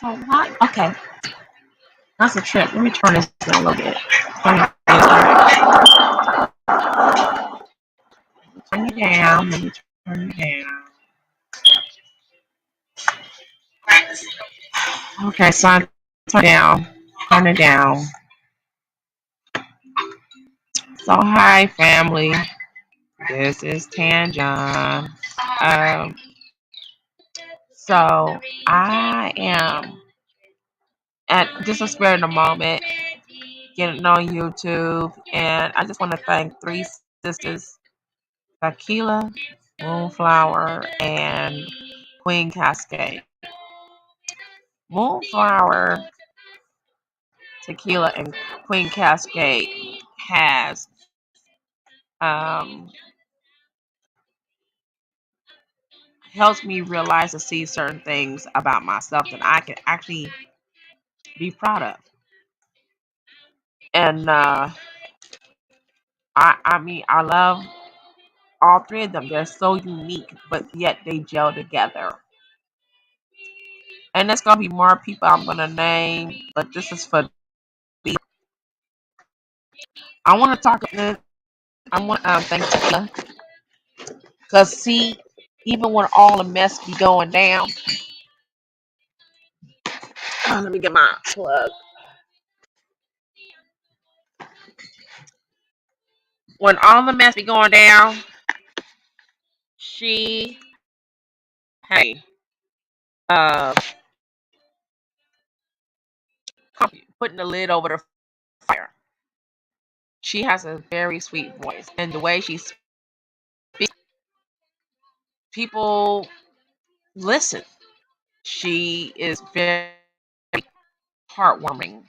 So what? Okay, that's a trip. Let me turn this down a little bit. Turn it down. Let me turn it down. Okay, so I turn it down. Turn it down. So hi, family. This is Tanjan. Um, so I am at just a spur of the moment getting on YouTube, and I just want to thank three sisters: Takeila, Moonflower, and Queen Cascade. Moonflower, Takeila, and Queen Cascade has um, helps me realize and see certain things about myself that I can actually be proud of. And I mean, I love all three of them. They're so unique, but yet they gel together. And there's gonna be more people I'm gonna name, but this is for the. I want to talk. I want thank Takeila, cause see, even when all the mess be going down, let me get my plug. When all the mess be going down, she hey uh putting the lid over the fire. She has a very sweet voice, and the way she speaks, people listen. She is very heartwarming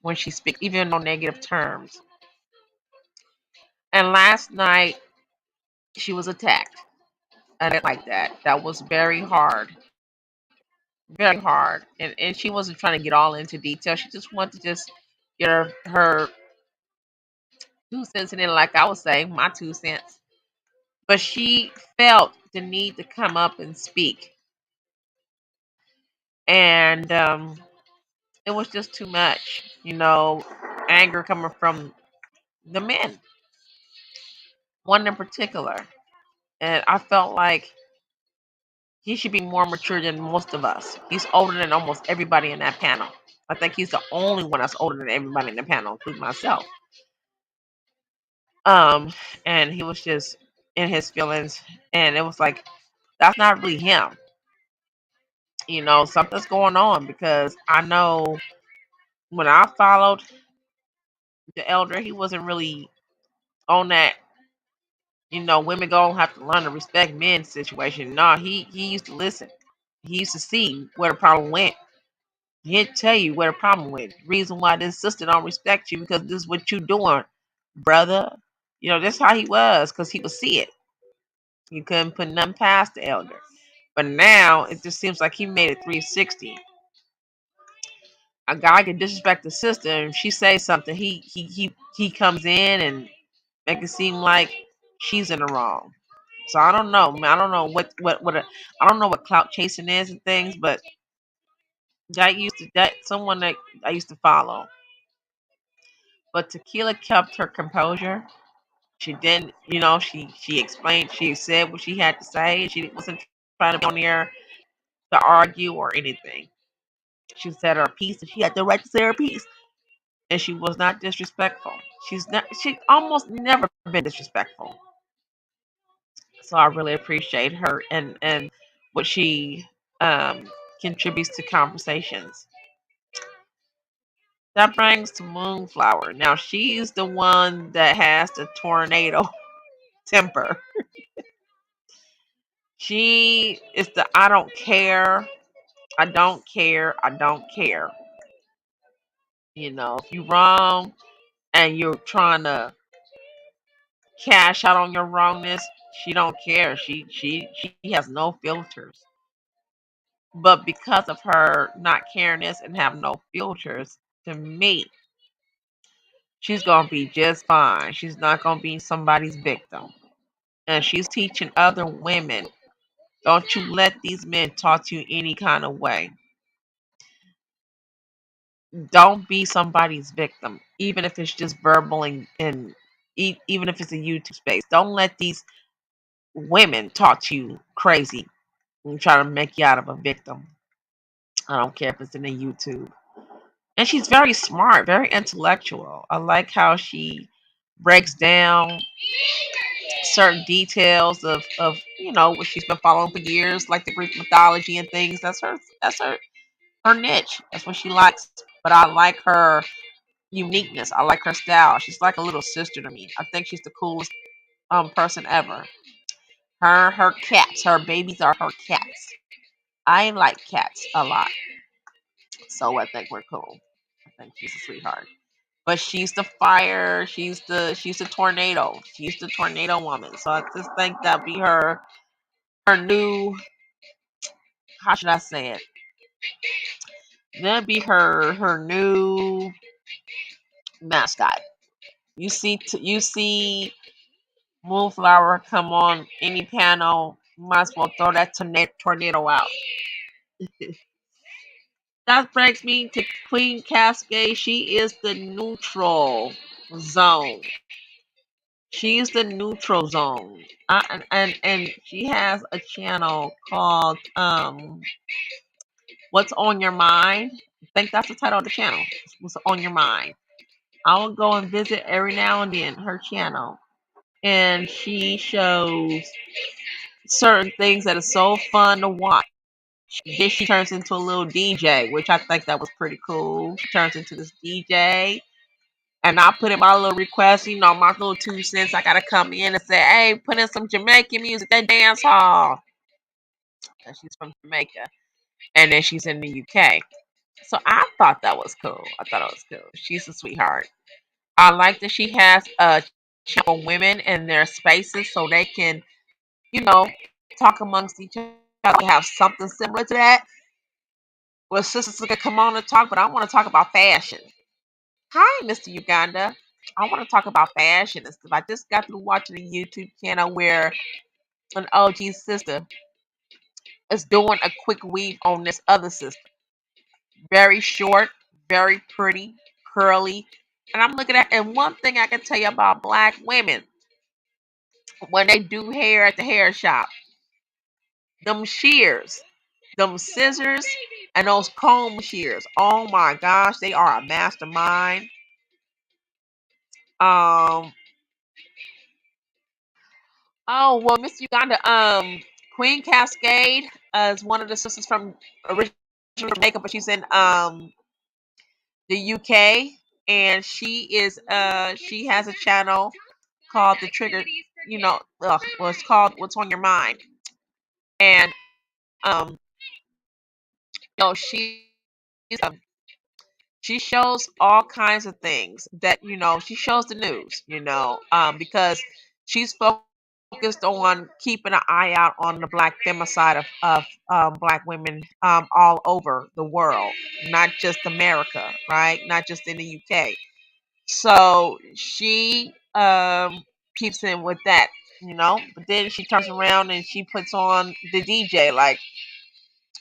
when she speaks, even on negative terms. And last night she was attacked. I didn't like that. That was very hard. And she wasn't trying to get all into detail. She just wanted to just get her 2 cents in it, like I was saying, my 2 cents. But she felt the need to come up and speak. And it was just too much, anger coming from the men, one in particular. And I felt like he should be more mature than most of us. He's older than almost everybody in that panel. I think he's the only one that's older than everybody in the panel, including myself. Um, and he was just in his feelings, and it was like that's not really him. Something's going on because I know when I followed the elder, he wasn't really on that. Women gonna have to learn to respect men situation. No, he used to listen. He used to see where the problem went. He'd tell you where the problem went. Reason why this sister don't respect you because this is what you doing, brother. That's how he was because he could see it. You couldn't put nothing past the elder. But now it just seems like he made it 360. A guy can disrespect the sister, and if she says something, he comes in and make it seem like she's in the wrong. So I don't know, man. I don't know I don't know what clout chasing is and things, but that someone that I used to follow. But Tequila kept her composure. She didn't, she explained, she said what she had to say. She wasn't trying to be on there to argue or anything. She said her piece, and she had the right to say her piece, and she was not disrespectful. She almost never been disrespectful. So I really appreciate her and what she um, contributes to conversations. That brings to Moonflower. Now she's the one that has the tornado temper. She is the I don't care, I don't care, I don't care. If you wrong and you're trying to cash out on your wrongness, she don't care. She has no filters. But because of her not caringness and have no filters, to me, she's gonna be just fine. She's not gonna be somebody's victim. And she's teaching other women, don't you let these men talk to you any kind of way. Don't be somebody's victim, even if it's just verbal and even if it's a YouTube space. Don't let these women talk to you crazy and try to make you out of a victim. I don't care if it's in a YouTube. And she's very smart, very intellectual. I like how she breaks down certain details of what she's been following for years, like the Greek mythology and things. That's her niche. That's what she likes. But I like her uniqueness. I like her style. She's like a little sister to me. I think she's the coolest person ever. Her cats, her babies are her cats. I like cats a lot, so I think we're cool. I think she's a sweetheart. But she's the fire. She's the tornado. She's the tornado woman. So I just think that'd be her new, how should I say it? That'd be her new mascot. You see Moonflower come on any panel, you might as well throw that tornado out. That brings me to Queen Cascade. She is the neutral zone. She is the neutral zone. And she has a channel called What's on Your Mind. I think that's the title of the channel. What's on Your Mind. I will go and visit every now and then her channel. And she shows certain things that are so fun to watch. Then she turns into a little DJ, which I think that was pretty cool. She turns into this DJ. And I put in my little request, my little 2 cents. I gotta come in and say, hey, put in some Jamaican music, that dance hall. And she's from Jamaica. And then she's in the UK. So I thought that was cool. I thought it was cool. She's a sweetheart. I like that she has a chat for women in their spaces so they can, you know, talk amongst each other. Have something similar to that. Well, sisters can come on and talk, but I want to talk about fashion. Hi, Mr. Uganda. I want to talk about fashion and stuff. I just got through watching a YouTube channel where an OG sister is doing a quick weave on this other sister. Very short, very pretty, curly. And I'm looking at, and one thing I can tell you about black women, when they do hair at the hair shop, them shears, them scissors, and those comb shears. Oh my gosh, they are a mastermind. Um, oh well, Miss Uganda, Queen Cascade is one of the sisters from originally from Jamaica, but she's in the UK, and she has a channel called The Trigger. Well, it's called What's on Your Mind, and um, she um, she shows all kinds of things that she shows the news, because she's focused on keeping an eye out on the black femicide of black women all over the world, not just America, right? Not just in the UK. So she keeps in with that, but then she turns around and she puts on the DJ, like,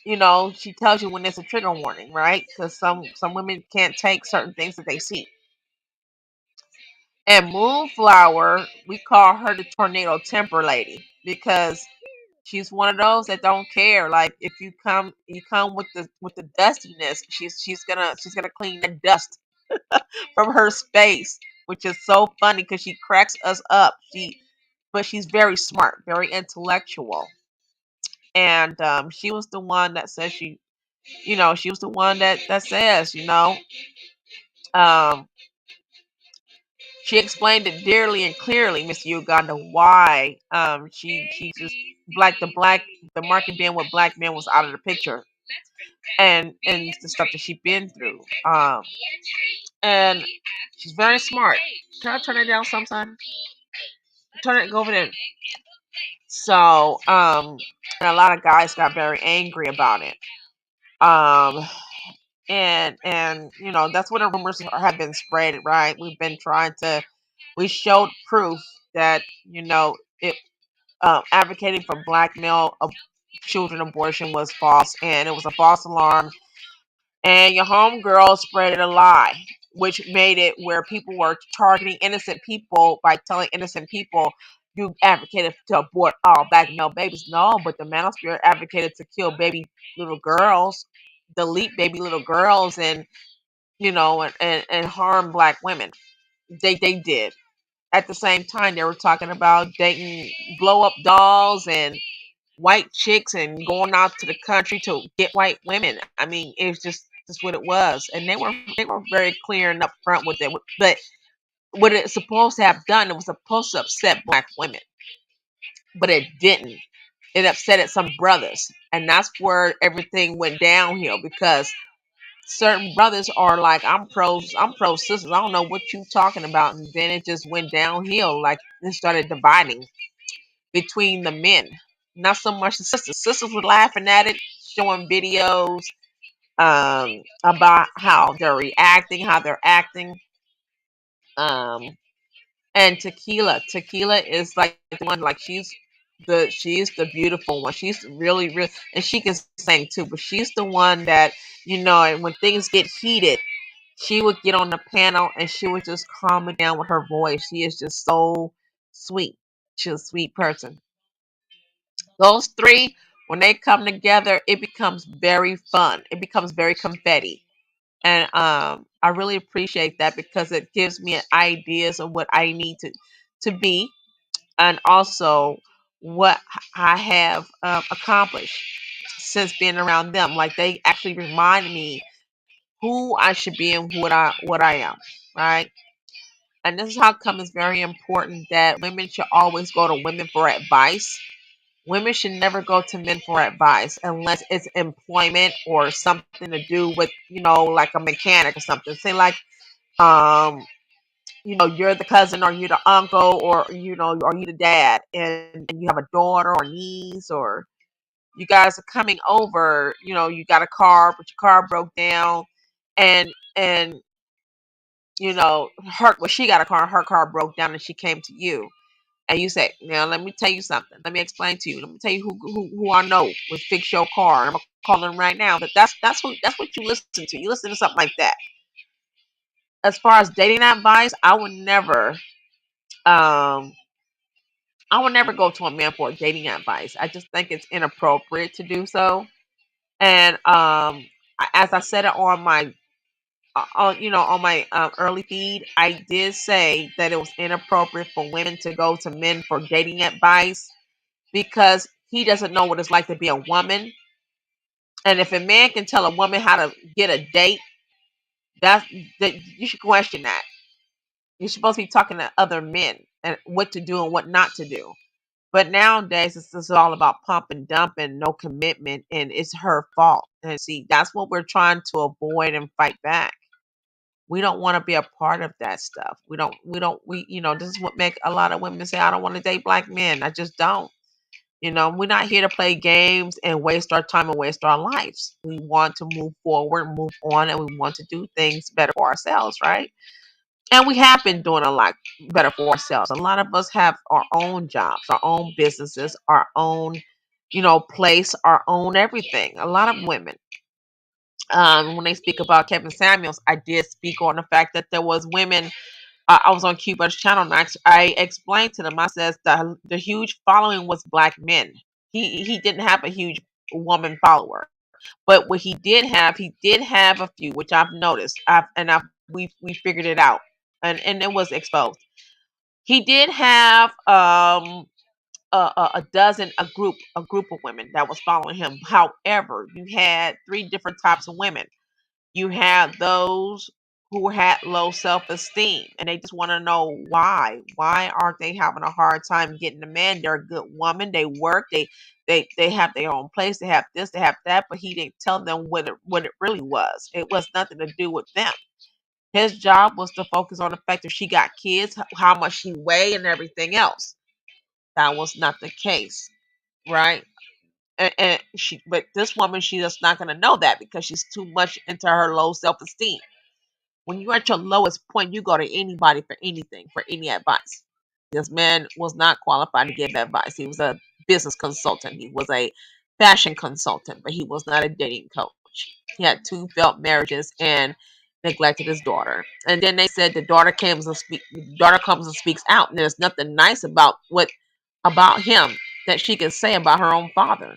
she tells you when there's a trigger warning, right? Because some women can't take certain things that they see. And Moonflower, we call her the tornado temper lady because she's one of those that don't care. Like if you come with the dustiness, she's gonna clean the dust from her space, which is so funny because she cracks us up. But she's very smart, very intellectual, and she was the one that says she was the one that says, um, she explained it dearly and clearly, Miss Uganda, why she just the market being with black men was out of the picture, and the stuff that she's been through. And she's very smart. Can I turn it down sometime? Go over there. So, and a lot of guys got very angry about it. Um, and that's what the rumors have been spread, right? We showed proof that it advocating for black male children abortion was false, and it was a false alarm. And your homegirl spread a lie, which made it where people were targeting innocent people by telling innocent people you advocated to abort all black male babies. No, but the manosphere advocated to kill baby little girls, delete baby little girls, and and harm black women. They did. At the same time, they were talking about dating blow up dolls and white chicks and going out to the country to get white women. I mean, it was just what it was, and they were very clear and upfront with it. But what it's supposed to have done, it was supposed to upset black women, but it didn't. It upset some brothers, and that's where everything went downhill because certain brothers are like, I'm pro sisters. I don't know what you talking about, and then it just went downhill. Like it started dividing between the men, not so much the sisters. Sisters were laughing at it, showing videos about how they're reacting, how they're acting. Um, and Takeila is like the one, like she's the beautiful one. She's really, really, and she can sing too. But she's the one that and when things get heated, she would get on the panel and she would just calm it down with her voice. She is just so sweet. She's a sweet person. Those three, when they come together, it becomes very fun. It becomes very confetti. And I really appreciate that because it gives me ideas of what I need to be, and also what I have accomplished since being around them. Like they actually remind me who I should be and what I am, right? And this is how come it's very important that women should always go to women for advice. Women should never go to men for advice unless it's employment or something to do with, like a mechanic or something. Say like, um, you're the cousin or you're the uncle or or you the dad and you have a daughter or niece or you guys are coming over, you got a car, but your car broke down and her well, she got a car, her car broke down and she came to you. And you say, now let me tell you something. Let me explain to you. Let me tell you who I know would fix your car. I'm gonna call him right now. But that's what you listen to. You listen to something like that. As far as dating advice, um I would never go to a man for dating advice. I just think it's inappropriate to do so. And as I said it on my on my early feed, I did say that it was inappropriate for women to go to men for dating advice because he doesn't know what it's like to be a woman. And if a man can tell a woman how to get a date, that's that you should question that. You're supposed to be talking to other men and what to do and what not to do. But nowadays it's just all about pump and dump and no commitment and it's her fault. And see, that's what we're trying to avoid and fight back. We don't want to be a part of that stuff. We don't, this is what make a lot of women say, I don't want to date black men. I just don't. We're not here to play games and waste our time and waste our lives. We want to move forward, move on, and we want to do things better for ourselves, right? And we have been doing a lot better for ourselves. A lot of us have our own jobs, our own businesses, our own, place, our own everything. A lot of women. When they speak about Kevin Samuels, I did speak on the fact that there was women. I was on Cuba's channel and I explained to them. I says the huge following was black men. He didn't have a huge woman follower, but what he did have a few, which I've noticed. We figured it out, and it was exposed. He did have a dozen a group of women that was following him. However, you had three different types of women. You had those who had low self-esteem and they just want to know why. Why aren't they having a hard time getting a man? They're a good woman. They work. They have their own place. They have this. They have that. But he didn't tell them what it really was. It was nothing to do with them. His job was to focus on the fact that she got kids, how much she weighed, and everything else. That was not the case, right? But this woman, she just not going to know that because she's too much into her low self-esteem. When you're at your lowest point, you go to anybody for anything, for any advice. This man was not qualified to give advice. He was a business consultant. He was a fashion consultant, but he was not a dating coach. He had two failed marriages and neglected his daughter. And then they said the daughter comes and speaks out, and there's nothing nice about him that she can say about her own father.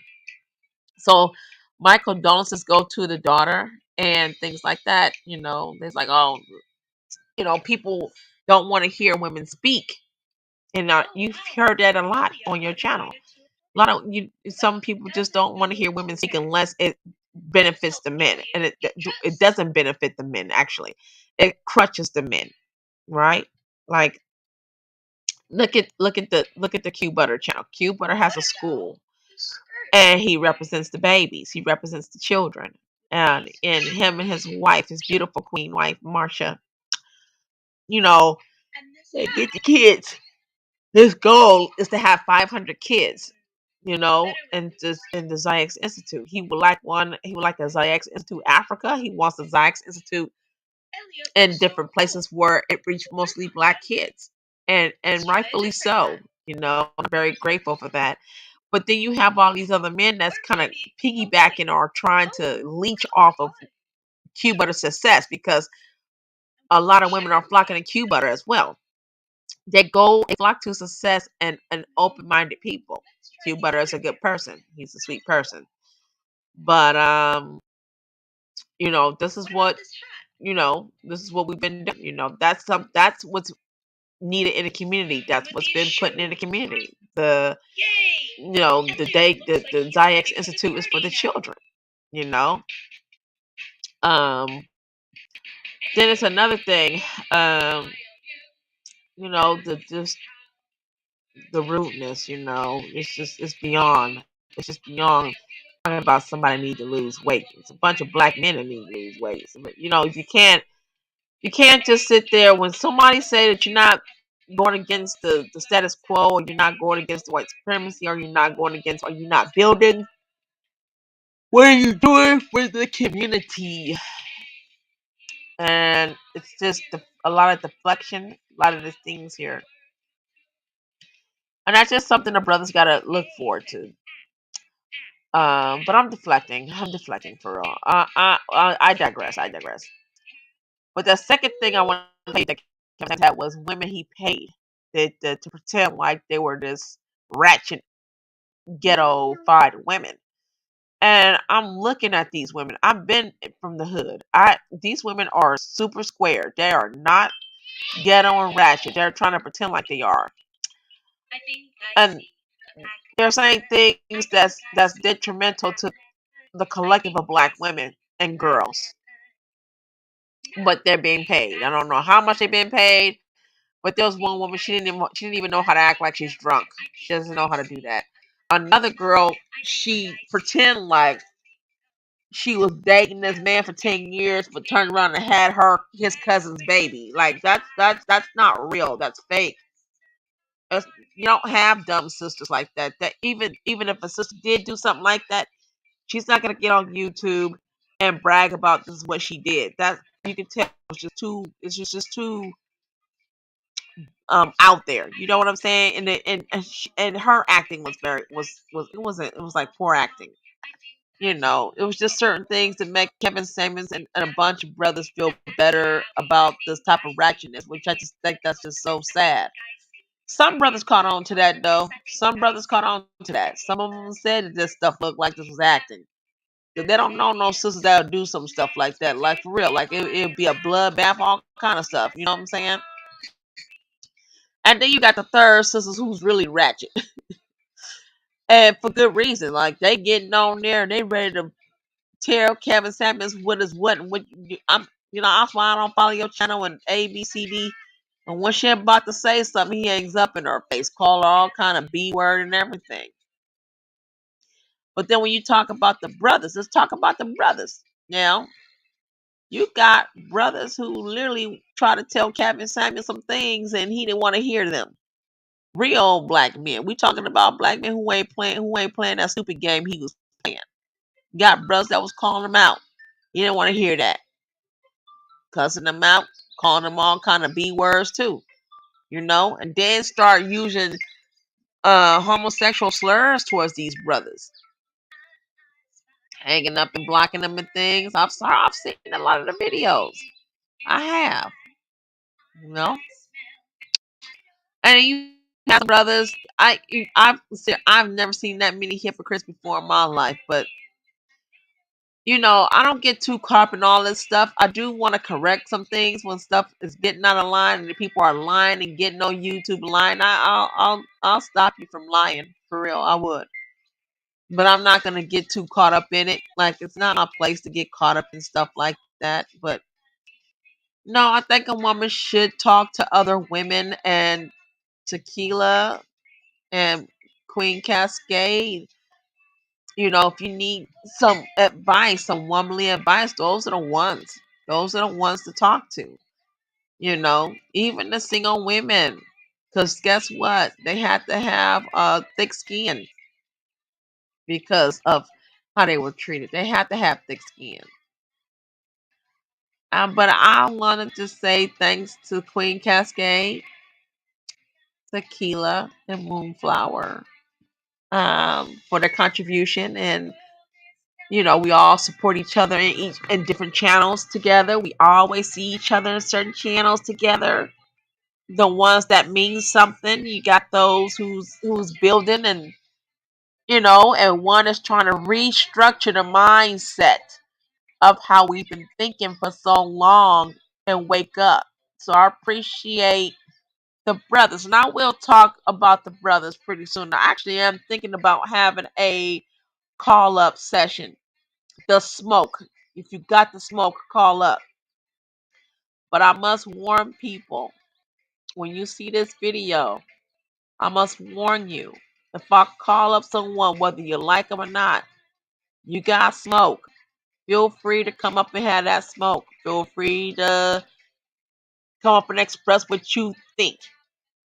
So my condolences go to the daughter and things like that. There's like, oh, people don't want to hear women speak, and you've heard that a lot on your channel. A lot of some people just don't want to hear women speak unless it benefits the men, and it doesn't benefit the men. Actually, it crutches the men, right? Like, look at the Q Butter channel. Q Butter has a school, and he represents the babies. He represents the children, and him and his wife, his beautiful queen wife, Marsha. You know, they get the kids. His goal is to have 500 kids, and just in the Zayx Institute. He would like one. He would like a Zayx Institute Africa. He wants a Zayx Institute in different places where it reached mostly black kids, and rightfully so. I'm very grateful for that. But then you have all these other men that's kind of piggybacking or trying to leech off of Q Butter's success, because a lot of women are flocking to Q Butter as well. They flock to success and open-minded people. Q Butter is a good person. He's a sweet person. But this is what we've been doing. That's what's needed in the community. That's what's been put in the community. The Zayx Institute is for the children. You know. Then it's another thing. Just the rudeness. It's beyond. It's just beyond talking about somebody need to lose weight. It's a bunch of black men that need to lose weight. But, you can't just sit there when somebody say that you're not going against the status quo, or you're not going against the white supremacy, or you're not building. What are you doing for the community? And it's just a lot of deflection, a lot of the things here. And that's just something the brothers got to look forward to. But I'm deflecting. I'm deflecting for real. I digress. I digress. But the second thing I want to say that was women he paid to pretend like they were this ratchet ghetto-fied women. And I'm looking at these women. I've been from the hood. These women are super square. They are not ghetto and ratchet. They're trying to pretend like they are. And they're saying things that's detrimental to the collective of black women and girls. But they're being paid. I don't know how much they're being paid. But there was one woman, she didn't even know how to act like she's drunk. She doesn't know how to do that. Another girl, she pretend like she was dating this man for 10 years, but turned around and had his cousin's baby. Like, that's not real. That's fake. That's, you don't have dumb sisters like that. That even if a sister did do something like that, she's not gonna get on YouTube and brag about this is what she did. That you can tell it's just too out there. You know what I'm saying? And her acting was it was like poor acting. It was just certain things that make Kevin Samuels and a bunch of brothers feel better about this type of ratchetness, which I just think that's just so sad. Some brothers caught on to that though. Some brothers caught on to that. Some of them said that this stuff looked like this was acting. They don't know no sisters that'll do some stuff like that, like for real. Like it'd be a bloodbath, all kind of stuff. You know what I'm saying? And then you got the third sisters who's really ratchet, and for good reason. Like they getting on there and they ready to tear Kevin Samuels what is what and what. That's why I don't follow your channel and ABCD. And when she about to say something, he hangs up in her face, call her all kind of B word and everything. But then when you talk about the brothers, let's talk about the brothers. Now, you got brothers who literally try to tell Kevin Samuel some things and he didn't want to hear them. Real black men. We talking about black men who ain't playing that stupid game he was playing. Got brothers that was calling him out. He didn't want to hear that. Cussing them out, calling them all kind of B words too. And then start using homosexual slurs towards these brothers. hanging up and blocking them and things. I'm sorry, I've seen a lot of the videos. I have, you know. And you have brothers. I've never seen that many hypocrites before in my life, but I don't get too caught up in all this stuff. I do want to correct some things when stuff is getting out of line and the people are lying and getting on YouTube lying. I'll stop you from lying for real. I would, but I'm not gonna get too caught up in it. Like it's not my place to get caught up in stuff like that. But no, I think a woman should talk to other women, and Takeila and Queen Cascade. If you need some advice, some womanly advice, those are the ones. Those are the ones to talk to. Even the single women. Because guess what? They had to have thick skin because of how they were treated. They had to have thick skin. But I wanted to say thanks to Queen Cascade, Takeila, and Moonflower for their contribution. And we all support each other in different channels together. We always see each other in certain channels together. The ones that mean something, you got those who's building, and one is trying to restructure the mindset of how we've been thinking for so long and wake up. So I appreciate the brothers, and I will talk about the brothers pretty soon. I actually am thinking about having a call up session. The smoke. If you got the smoke, call up. But I must warn people, when you see this video, I must warn you. If I call up someone, whether you like them or not, you got smoke. Feel free to come up and have that smoke. Feel free to come up and express what you think,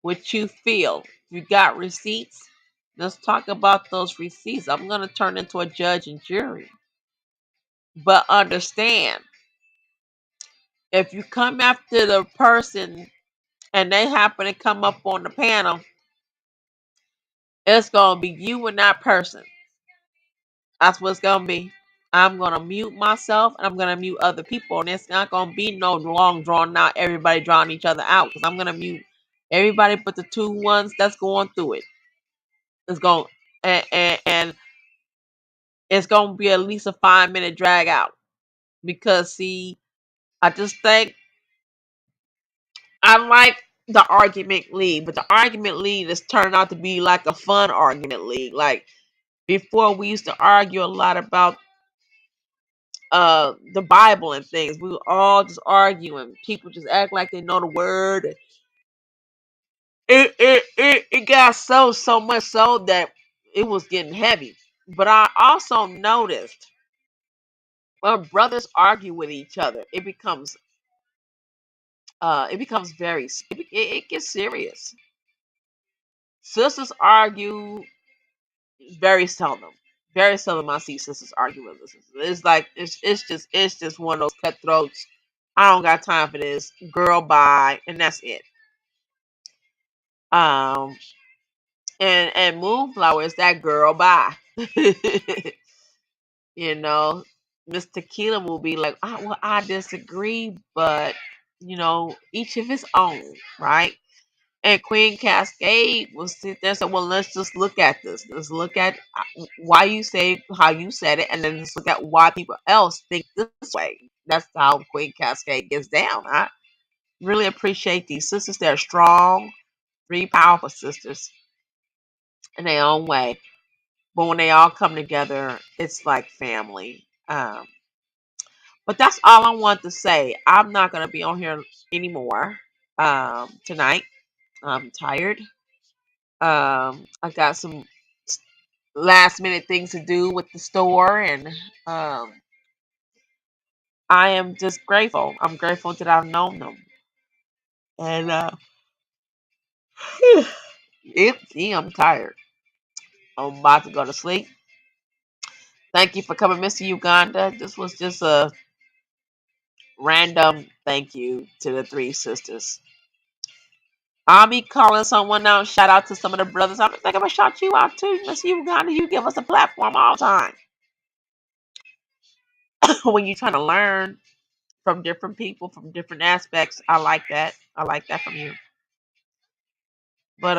what you feel. If you got receipts, let's talk about those receipts. I'm going to turn into a judge and jury. But understand, if you come after the person and they happen to come up on the panel, it's going to be you and that person. That's what it's going to be. I'm going to mute myself and I'm going to mute other people. And it's not going to be no long drawn out, everybody drawing each other out. Because I'm going to mute everybody but the two ones that's going through it. It's going and it's going to be at least a 5-minute drag out. Because, see, I just think I like the argument league, but the argument league is turning out to be like a fun argument league. Like before, we used to argue a lot about the Bible and things. We were all just arguing. People just act like they know the word. It got so much so that it was getting heavy. But I also noticed when brothers argue with each other, it becomes it gets serious. Sisters argue very seldom. Very seldom I see sisters argue with sisters. It's like it's just one of those cutthroats. I don't got time for this. Girl, bye, and that's it. Um, and Moonflower is that girl, bye. you know, Miss Tequila will be like, well, I disagree, but each of his own, right? And Queen Cascade will sit there and say, well, let's just look at this. Let's look at why you say how you said it, and then let's look at why people else think this way. That's how Queen Cascade gets down. I really appreciate these sisters. They're strong, three powerful sisters in their own way. But when they all come together, it's like family. But that's all I want to say. I'm not going to be on here anymore tonight. I'm tired. I got some last minute things to do with the store, and um, I am just grateful. I'm grateful that I've known them, and I'm tired. I'm about to go to sleep. Thank you for coming, Mr. Uganda. This was just a random thank you to the three sisters. I'll be calling someone out. Shout out to some of the brothers. I'm gonna shout you out too, Mr. Uganda. You give us a platform all the time. when you're trying to learn from different people, from different aspects, I like that. I like that from you. But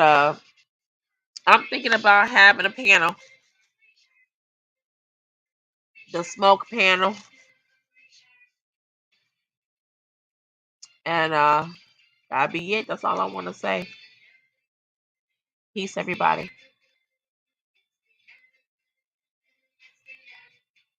I'm thinking about having a panel, the smoke panel, and that'll be it. That's all I want to say. Peace, everybody.